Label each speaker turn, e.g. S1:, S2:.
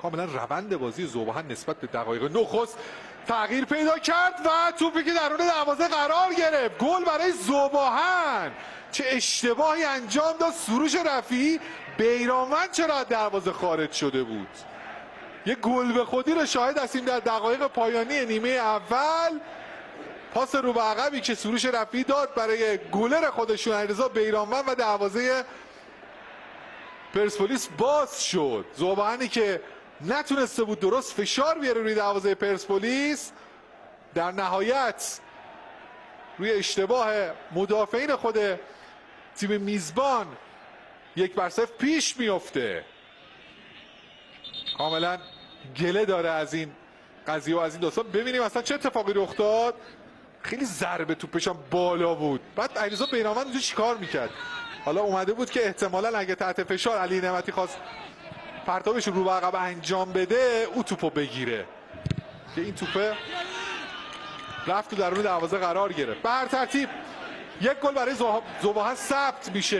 S1: کاملا روند بازی ذوباهن نسبت به دقایق نخست تغییر پیدا کرد و توپی که درون دروازه قرار گرفت. گل برای ذوباهن. چه اشتباهی انجام داد سروش رفیعی. بیرانوند چرا از دروازه خارج شده بود. یه گل به خودی رو شاهد هستیم در دقایق پایانی نیمه اول. پاس رو به عقبی که سروش رفیعی داد برای گلر خودشون علیرضا بیرانوند و دروازه پرسپولیس باز شد. ذوباهنی که نتونسته بود درست فشار بیاره روی دروازه پرسپولیس، در نهایت روی اشتباه مدافعین خود تیم میزبان 1-0 پیش میفته. کاملا گله داره از این قضیه و از این داستان. ببینیم اصلا چه اتفاقی رخ داد. خیلی ضربه توپش هم بالا بود. بعد علیرضا بیرانوند اونجا چیکار میکرد؟ حالا اومده بود که احتمالاً اگه تحت فشار علی نعمتی خواست پرتابش رو به عقب انجام بده او توپو بگیره که این توپه رفت تو درون دروازه قرار گرفت. به هر ترتیب یک گل برای ذوباهن ثبت میشه.